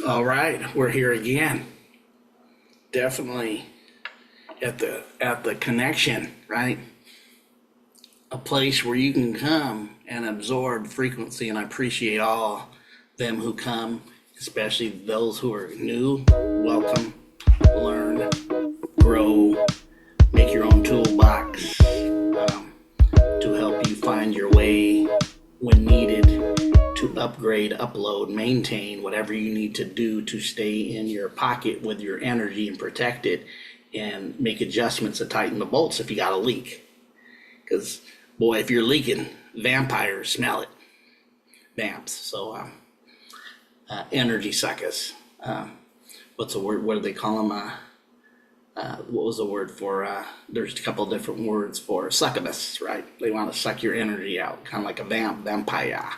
All right, we're here again. Definitely at the connection, right? A place where you can come and absorb frequency, and I appreciate all them who come, especially those who are new. Welcome, learn, grow, make your own toolbox to help you find your way when needed to upgrade, upload, maintain whatever you need to do to stay in your pocket with your energy and protect it and make adjustments to tighten the bolts if you got a leak. Because, boy, if you're leaking, vampires smell it. Vamps. So, energy suckers. What's the word? What do they call them? What was the word for? There's a couple different words for succubus, right? They want to suck your energy out, kind of like a vampire.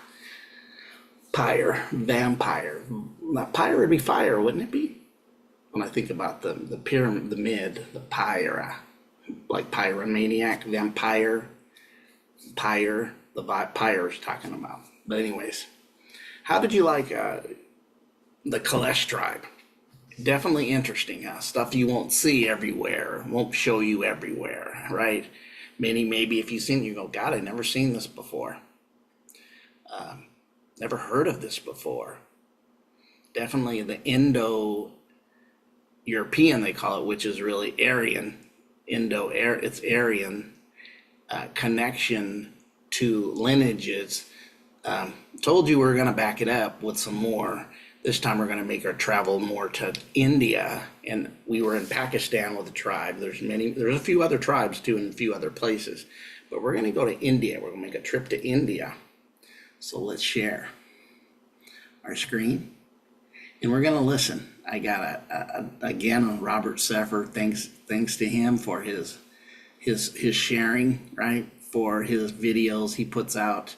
Vampire. Not pyre would be fire, wouldn't it be? When I think about the pyramid, the pyre, like pyromaniac, vampire, pyre, the pyre is talking about. But anyways, how did you like the Kalesh tribe? Definitely interesting. Stuff you won't see everywhere, won't show you everywhere, right? Maybe if you've seen it, you go, God, I've never seen this before. Never heard of this before. Definitely the Indo-European, they call it, which is really Aryan. It's Aryan connection to lineages. Told you we were going to back it up with some more. This time we're going to make our travel more to India, and we were in Pakistan with a tribe. There's a few other tribes too, in a few other places, but we're going to go to India. We're going to make a trip to India. So let's share our screen, and we're going to listen. I got again Robert Seffer. Thanks to him for his sharing, right? For his videos he puts out.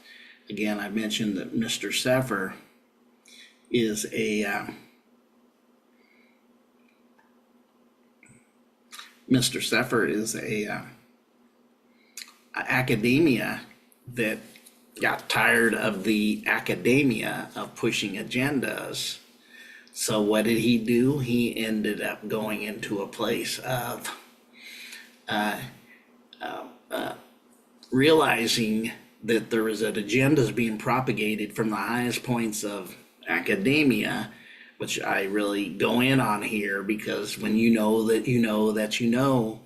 Again, I mentioned that Mr. Seffer is a academia that got tired of the academia of pushing agendas. So what did he do? He ended up going into a place of realizing that there was agendas being propagated from the highest points of academia, which I really go in on here, because when you know that you know that you know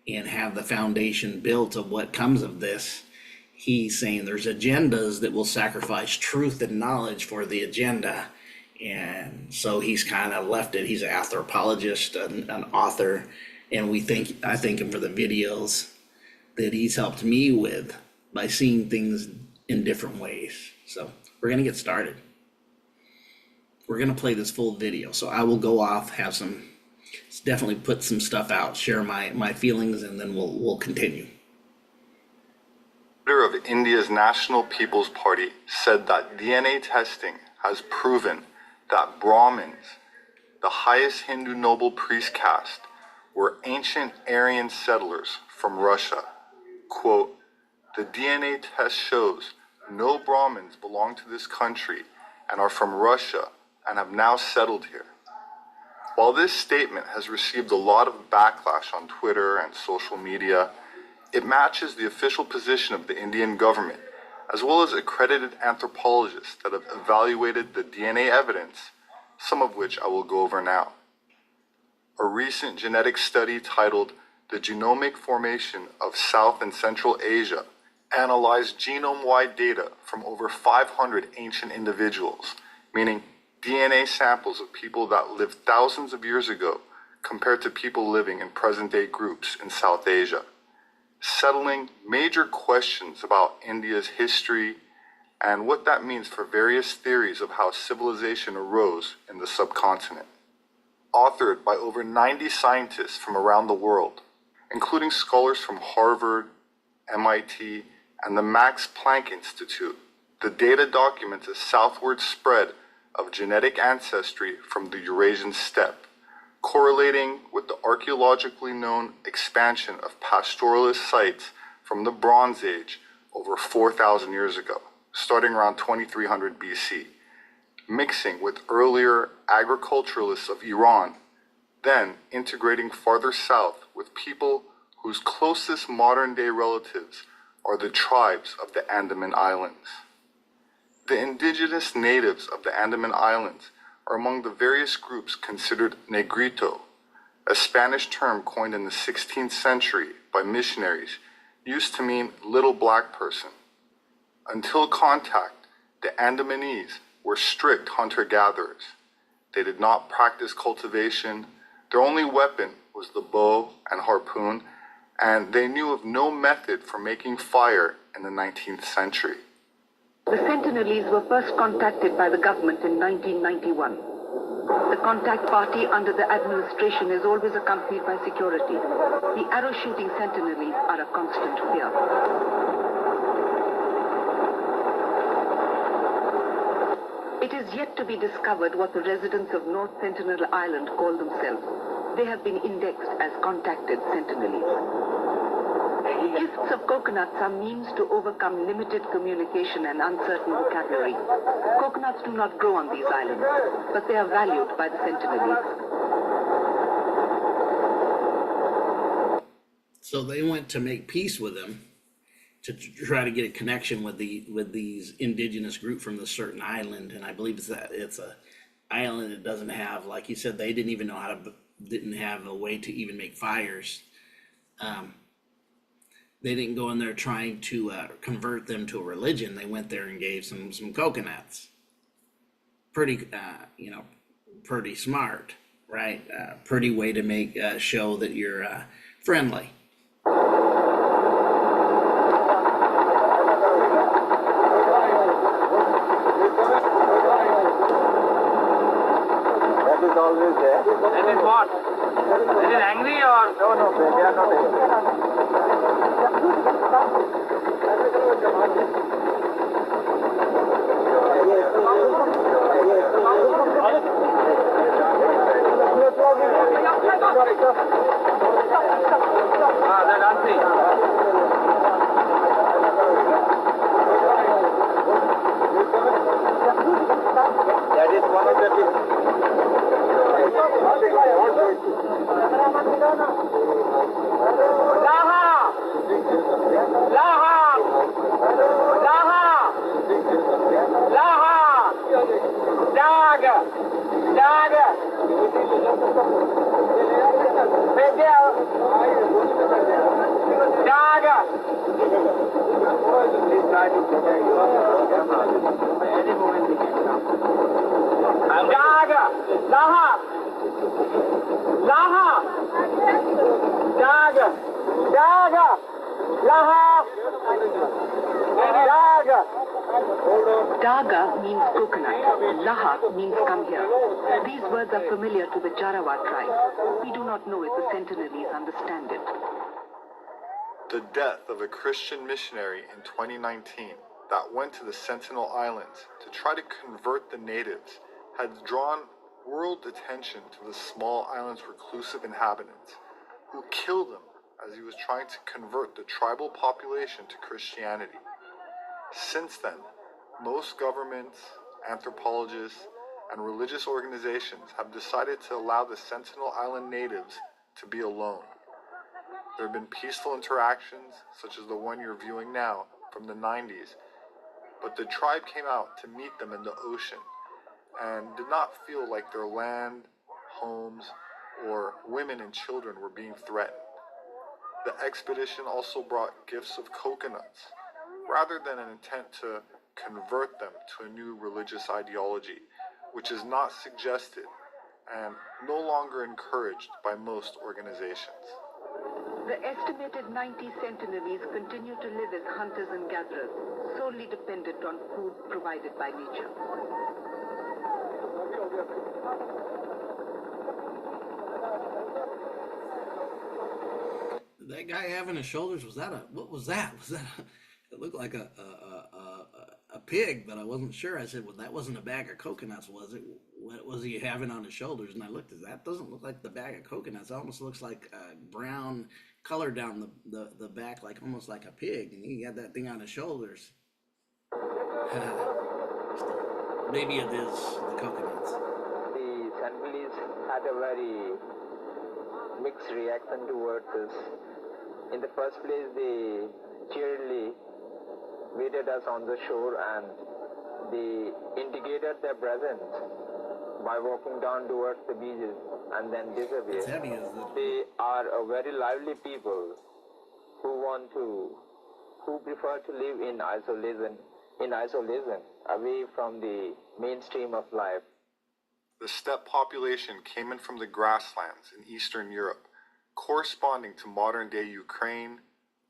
and have the foundation built of what comes of this, he's saying there's agendas that will sacrifice truth and knowledge for the agenda. And so he's kind of left it. He's an anthropologist, an author, and I thank him for the videos that he's helped me with by seeing things in different ways. So we're going to get started. We're going to play this full video. So I will go off, definitely put some stuff out, share my feelings, and then we'll continue. Leader of India's National People's Party said that DNA testing has proven that Brahmins, the highest Hindu noble priest caste, were ancient Aryan settlers from Russia. Quote, "The DNA test shows no Brahmins belong to this country and are from Russia and have now settled here." While this statement has received a lot of backlash on Twitter and social media, it matches the official position of the Indian government, as well as accredited anthropologists that have evaluated the DNA evidence, some of which I will go over now. A recent genetic study titled "The Genomic Formation of South and Central Asia" analyzed genome-wide data from over 500 ancient individuals, meaning DNA samples of people that lived thousands of years ago compared to people living in present-day groups in South Asia, settling major questions about India's history and what that means for various theories of how civilization arose in the subcontinent. Authored by over 90 scientists from around the world, including scholars from Harvard, MIT, and the Max Planck Institute, the data documents a southward spread of genetic ancestry from the Eurasian steppe, correlating with the archaeologically known expansion of pastoralist sites from the Bronze Age over 4,000 years ago, starting around 2300 BC. mixing with earlier agriculturalists of Iran, then integrating farther south with people whose closest modern-day relatives are the tribes of the Andaman Islands. The indigenous natives of the Andaman Islands are among the various groups considered negrito, a Spanish term coined in the 16th century by missionaries used to mean little black person. Until contact, the Andamanese were strict hunter-gatherers. They did not practice cultivation. Their only weapon was the bow and harpoon, and they knew of no method for making fire in the 19th century. The Sentinelese were first contacted by the government in 1991. The contact party under the administration is always accompanied by security. The arrow-shooting Sentinelese are a constant fear. It is yet to be discovered what the residents of North Sentinel Island call themselves. They have been indexed as contacted Sentinelese. Gifts of coconuts are means to overcome limited communication and uncertain vocabulary. Coconuts do not grow on these islands, but they are valued by the Sentinelese. So they went to make peace with them, to try to get a connection with these indigenous group from the certain island, and I believe it's a island that doesn't have, like you said, they didn't have a way to even make fires. They didn't go in there trying to convert them to a religion. They went there and gave some coconuts. Pretty pretty smart, right? Pretty way to make show that you're friendly. That is always there. That is what? That is angry or? No, they are not angry. They're dancing. That is one of the things. Laha! Laha! Laha! Laha! Dag! Dag! Pedal! Dag! Dag! Laha! Laha! Dag! Dag! Laha! Dag! Daga means coconut. Laha means come here. These words are familiar to the Jarawa tribe. We do not know if the Sentinelese understand it. The death of a Christian missionary in 2019 that went to the Sentinel Islands to try to convert the natives had drawn world attention to the small island's reclusive inhabitants, who killed him as he was trying to convert the tribal population to Christianity. Since then, most governments, anthropologists, and religious organizations have decided to allow the Sentinel Island natives to be alone. There have been peaceful interactions, such as the one you're viewing now, from the 90s, but the tribe came out to meet them in the ocean and did not feel like their land, homes, or women and children were being threatened. The expedition also brought gifts of coconuts, rather than an intent to convert them to a new religious ideology, which is not suggested and no longer encouraged by most organizations. The estimated 90 Sentinelese continue to live as hunters and gatherers, solely dependent on food provided by nature. That guy having his shoulders, what was that? It looked like a pig, but I wasn't sure. I said, well, that wasn't a bag of coconuts, was it? What was he having on his shoulders? And I looked at that. Doesn't look like the bag of coconuts. It almost looks like brown color down the back, like almost like a pig. And he had that thing on his shoulders. Maybe it is the coconuts. The Senegalese had a very mixed reaction towards this. In the first place, they cheerily greeted us on the shore and they indicated their presence by walking down towards the beaches and then disappear. It's heavy, isn't it? They are a very lively people who prefer to live in isolation, away from the mainstream of life. The steppe population came in from the grasslands in Eastern Europe, corresponding to modern-day Ukraine,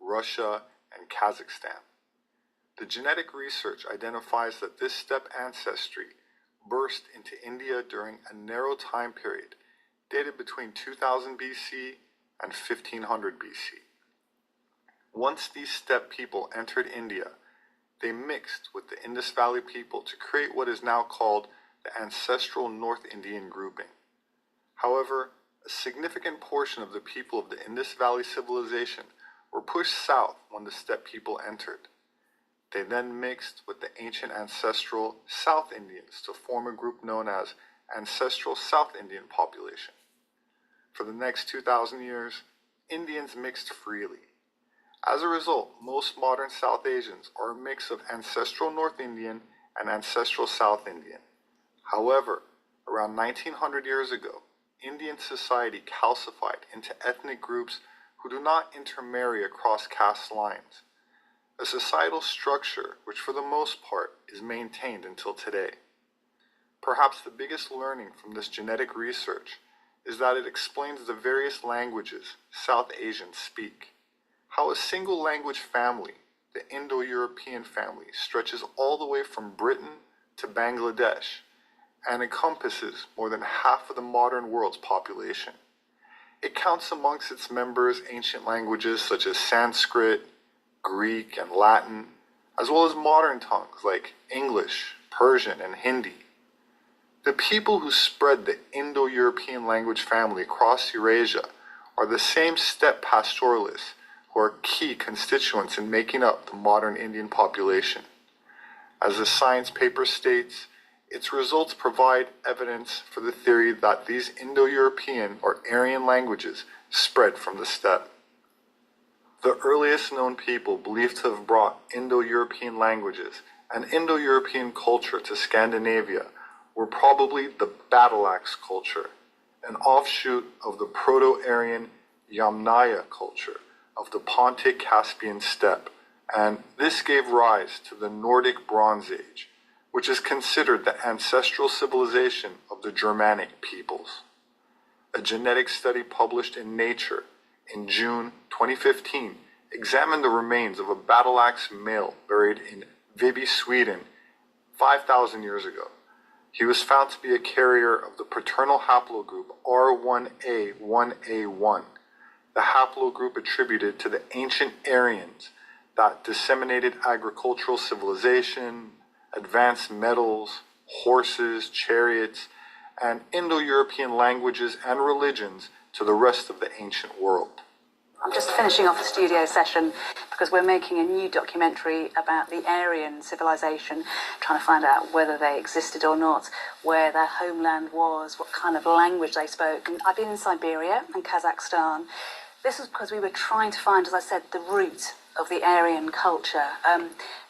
Russia, and Kazakhstan. The genetic research identifies that this steppe ancestry burst into India during a narrow time period dated between 2000 BC and 1500 BC. Once these steppe people entered India, they mixed with the Indus Valley people to create what is now called the ancestral North Indian grouping. However, a significant portion of the people of the Indus Valley civilization were pushed south when the steppe people entered. They then mixed with the ancient ancestral South Indians to form a group known as Ancestral South Indian population. For the next 2,000 years, Indians mixed freely. As a result, most modern South Asians are a mix of ancestral North Indian and ancestral South Indian. However, around 1900 years ago, Indian society calcified into ethnic groups who do not intermarry across caste lines, a societal structure which for the most part is maintained until today. Perhaps the biggest learning from this genetic research is that it explains the various languages South Asians speak, how a single language family, the Indo-European family, stretches all the way from Britain to Bangladesh and encompasses more than half of the modern world's population. It counts amongst its members ancient languages such as Sanskrit, Greek, and Latin, as well as modern tongues like English, Persian, and Hindi. The people who spread the Indo-European language family across Eurasia are the same steppe pastoralists who are key constituents in making up the modern Indian population. As the science paper states, its results provide evidence for the theory that these Indo-European or Aryan languages spread from the steppe. The earliest known people believed to have brought Indo-European languages and Indo-European culture to Scandinavia were probably the battle axe culture, an offshoot of the Proto-Aryan Yamnaya culture of the Pontic-Caspian steppe, and this gave rise to the Nordic Bronze Age, which is considered the ancestral civilization of the Germanic peoples. A genetic study published in Nature in June 2015 examined the remains of a battle axe male buried in Vibby, Sweden 5,000 years ago. He was found to be a carrier of the paternal haplogroup R1A1A1, the haplogroup attributed to the ancient Aryans that disseminated agricultural civilization, advanced metals, horses, chariots, and Indo-European languages and religions to the rest of the ancient world. I'm just finishing off the studio session because we're making a new documentary about the Aryan civilization, trying to find out whether they existed or not, where their homeland was, what kind of language they spoke. And I've been in Siberia and Kazakhstan. This was because we were trying to find, as I said, the root of the Aryan culture.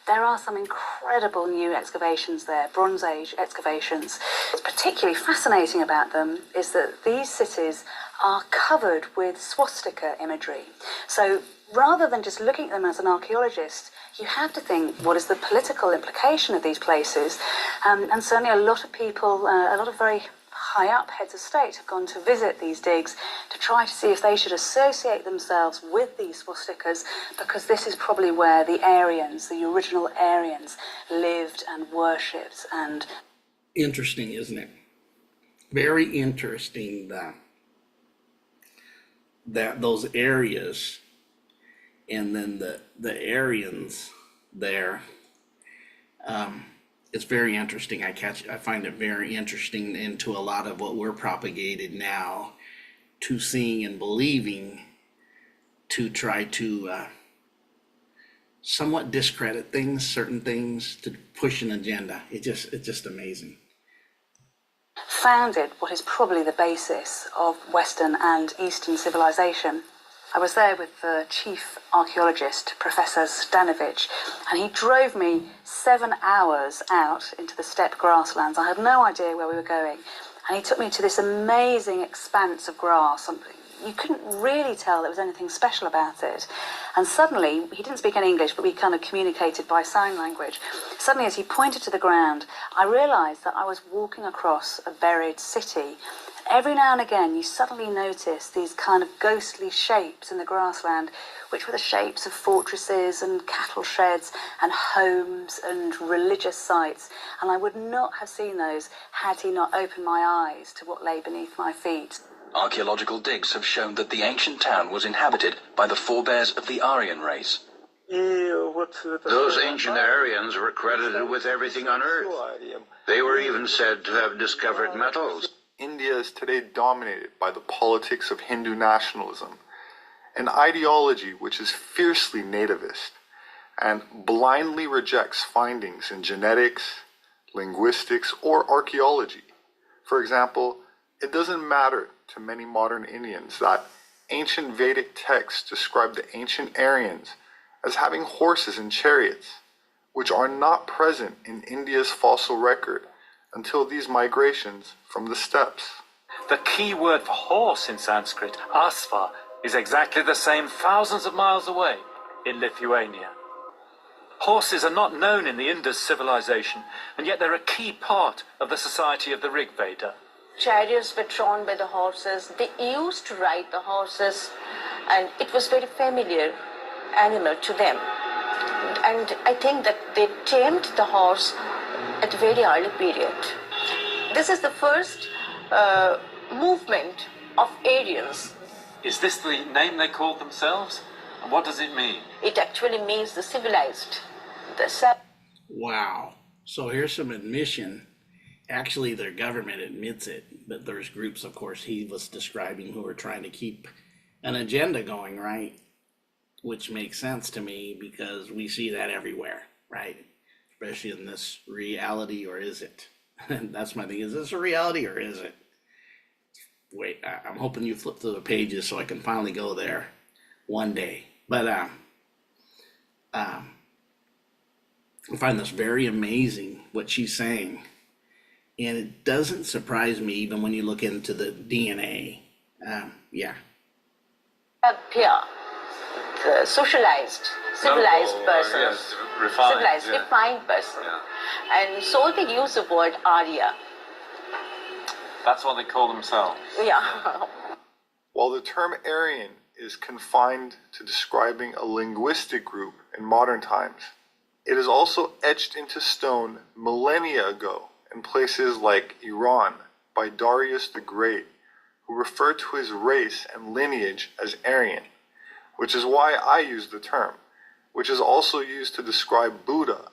There are some incredible new excavations there, Bronze Age excavations. What's particularly fascinating about them is that these cities are covered with swastika imagery. So rather than just looking at them as an archaeologist, you have to think, what is the political implication of these places? And certainly a lot of people, a lot of very high up heads of state have gone to visit these digs to try to see if they should associate themselves with these swastikas, because this is probably where the Aryans, the original Aryans, lived and worshipped. And Interesting, isn't it? Very interesting that those areas and then the Aryans there. It's very interesting. I find it very interesting into a lot of what we're propagated now to seeing and believing, to try to somewhat discredit things, certain things, to push an agenda. It's just amazing. Founded what is probably the basis of Western and Eastern civilization. I was there with the chief archaeologist, Professor Stanovich, and he drove me 7 hours out into the steppe grasslands. I had no idea where we were going, and he took me to this amazing expanse of grass. And you couldn't really tell there was anything special about it. And suddenly, he didn't speak any English, but we kind of communicated by sign language. Suddenly, as he pointed to the ground, I realised that I was walking across a buried city. Every now and again, you suddenly notice these kind of ghostly shapes in the grassland, which were the shapes of fortresses and cattle sheds and homes and religious sites. And I would not have seen those had he not opened my eyes to what lay beneath my feet. Archaeological digs have shown that the ancient town was inhabited by the forebears of the Aryan race. Those ancient Aryans were credited with everything on Earth. They were even said to have discovered metals. India is today dominated by the politics of Hindu nationalism, an ideology which is fiercely nativist and blindly rejects findings in genetics, linguistics, or archaeology. For example, it doesn't matter to many modern Indians that ancient Vedic texts describe the ancient Aryans as having horses and chariots, which are not present in India's fossil record until these migrations from the steppes. The key word for horse in Sanskrit, asva, is exactly the same thousands of miles away in Lithuania. Horses are not known in the Indus civilization, and yet they're a key part of the society of the Rig Veda. Chariots were drawn by the horses. They used to ride the horses, and it was very familiar animal to them. And I think that they tamed the horse at a very early period. This is the first movement of Aryans. Is this the name they called themselves? And what does it mean? It actually means the civilized. Wow. So here's some admission. Actually, their government admits it, but there's groups, of course, he was describing who are trying to keep an agenda going, right? Which makes sense to me because we see that everywhere, right? Especially in this reality, or is it? And that's my thing. Is this a reality or is it? Wait, I'm hoping you flip through the pages so I can finally go there one day. But I find this very amazing what she's saying. And it doesn't surprise me even when you look into the DNA. Yeah. Yeah, the socialized, civilized person. Yes, refined. Civilized, Yeah. refined person. Yeah. And so they use the word Arya. That's what they call themselves. Yeah. While the term Aryan is confined to describing a linguistic group in modern times, it is also etched into stone millennia ago in places like Iran by Darius the Great, who referred to his race and lineage as Aryan, which is why I use the term, which is also used to describe Buddha,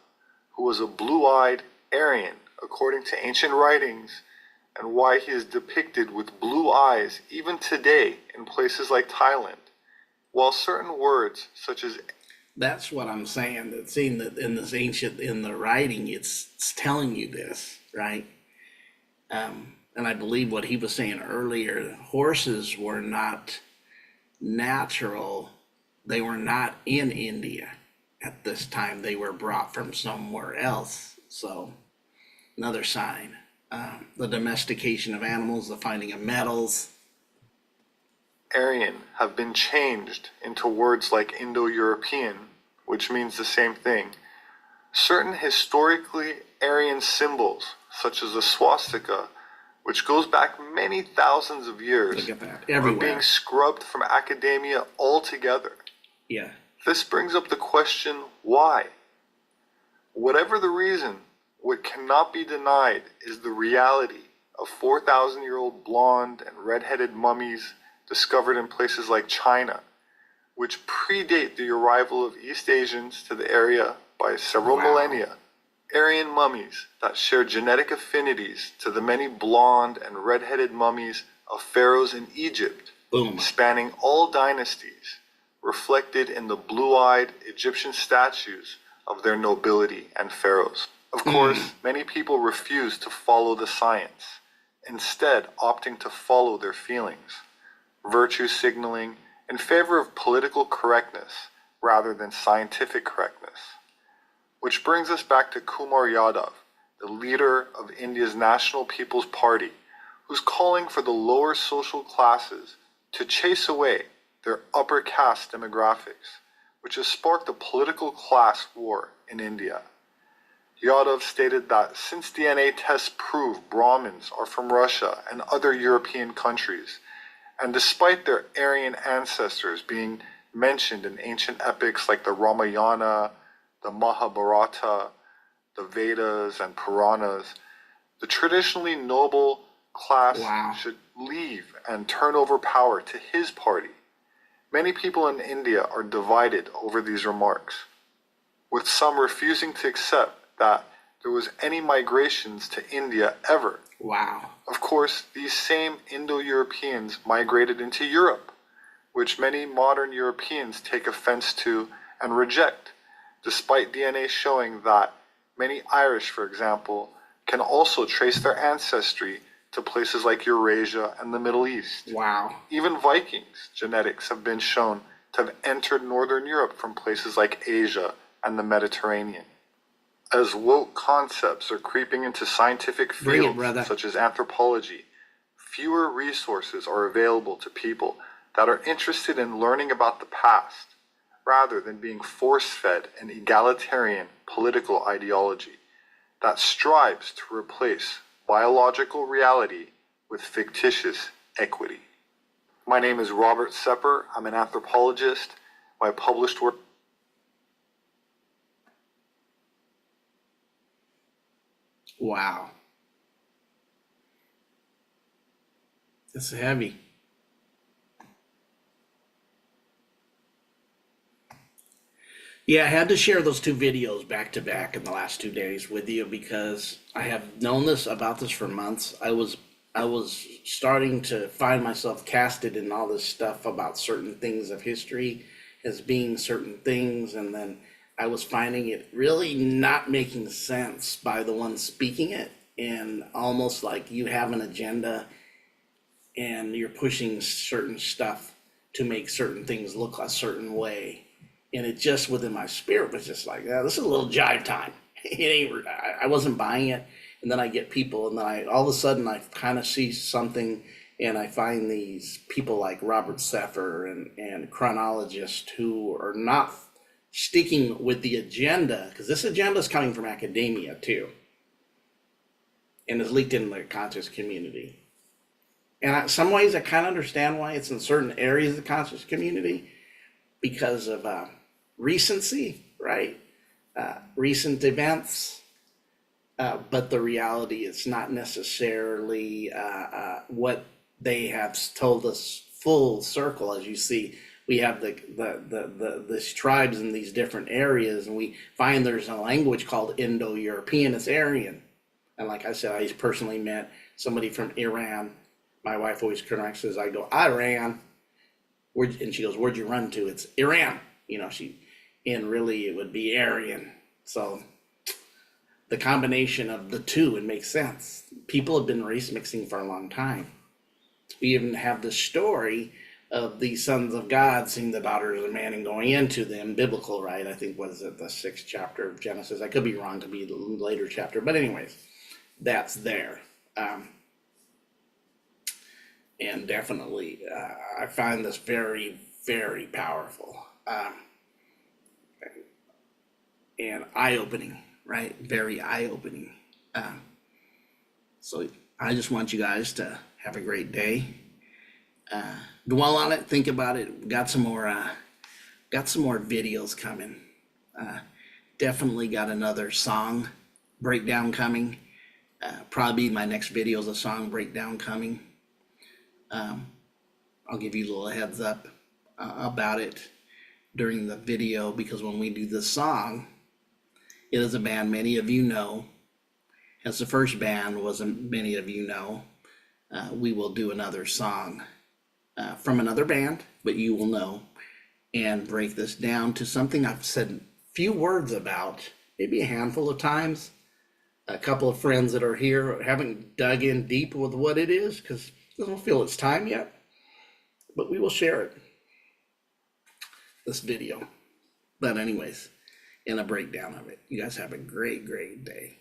who was a blue-eyed Aryan according to ancient writings, and why he is depicted with blue eyes even today in places like Thailand. While certain words such as... That's what I'm saying, that seeing that in this ancient, in the writing, it's telling you this, right? And I believe what he was saying earlier, horses were not natural. They were not in India at this time. They were brought from somewhere else. So another sign. The domestication of animals, the finding of metals. Aryan have been changed into words like Indo-European, which means the same thing. Certain historically Aryan symbols, such as the swastika, which goes back many thousands of years, Look at that. are Everywhere. being scrubbed from academia altogether. Yeah. This brings up the question, why? Whatever the reason, what cannot be denied is the reality of 4,000-year-old blonde and red-headed mummies discovered in places like China, which predate the arrival of East Asians to the area by several millennia. Aryan mummies that share genetic affinities to the many blonde and red-headed mummies of pharaohs in Egypt, Boom. spanning all dynasties, reflected in the blue-eyed Egyptian statues of their nobility and pharaohs. Of course, many people refuse to follow the science, instead opting to follow their feelings, virtue signaling in favor of political correctness rather than scientific correctness. Which brings us back to Kumar Yadav, the leader of India's National People's Party, who's calling for the lower social classes to chase away their upper caste demographics, which has sparked a political class war in India. Yadav stated that since DNA tests prove Brahmins are from Russia and other European countries, and despite their Aryan ancestors being mentioned in ancient epics like the Ramayana, the Mahabharata, the Vedas, and Puranas, the traditionally noble class should leave and turn over power to his party. Many people in India are divided over these remarks, with some refusing to accept that there was any migrations to India ever. Wow. Of course, these same Indo-Europeans migrated into Europe, which many modern Europeans take offense to and reject, despite DNA showing that many Irish, for example, can also trace their ancestry to places like Eurasia and the Middle East. Wow. Even Vikings genetics have been shown to have entered Northern Europe from places like Asia and the Mediterranean. As woke concepts are creeping into scientific fields such as anthropology, fewer resources are available to people that are interested in learning about the past, rather than being force-fed an egalitarian political ideology that strives to replace biological reality with fictitious equity. My name is Robert Sepper. I'm an anthropologist. My published work. Wow. It's heavy. Yeah, I had to share those two videos back to back in the last 2 days with you because I have known about this for months. I was starting to find myself casted in all this stuff about certain things of history as being certain things, and then I was finding it really not making sense by the one speaking it, and almost like you have an agenda and you're pushing certain stuff to make certain things look a certain way. And it just within my spirit was just like, yeah, this is a little jive time. It ain't. I wasn't buying it, and then I get people, and then all of a sudden I kind of see something, and I find these people like Robert Sepper and chronologists who are not sticking with the agenda, because this agenda is coming from academia too, and is leaked in the conscious community. And in some ways, I kind of understand why it's in certain areas of the conscious community because of recency, right? Recent events. But the reality is not necessarily what they have told us full circle. As you see, we have the tribes in these different areas, and we find there's a language called Indo-European. It's Aryan. And like I said, I personally met somebody from Iran. My wife always corrects us. I go, Iran. And she goes, where'd you run to? It's Iran. And really it would be Aryan. So the combination of the two, it makes sense. People have been race mixing for a long time. We even have the story of the sons of God seeing the daughters of man and going into them, biblical, right? I think, what is it, the 6th chapter of Genesis? I could be wrong, to be the later chapter, but anyways, that's there. And definitely, I find this very, very powerful and eye-opening, right? Very eye-opening. So I just want you guys to have a great day. Dwell on it, think about it. Got some more videos coming. Definitely got another song breakdown coming. Probably my next video is a song breakdown coming. I'll give you a little heads up about it during the video, because when we do the song, it is a band many of you know. As the first band was, many of you know, we will do another song from another band, but you will know. and break this down to something I've said few words about, maybe a handful of times. A couple of friends that are here haven't dug in deep with what it is because they don't feel it's time yet, but we will share it, this video. But anyways, in a breakdown of it. You guys have a great, great day.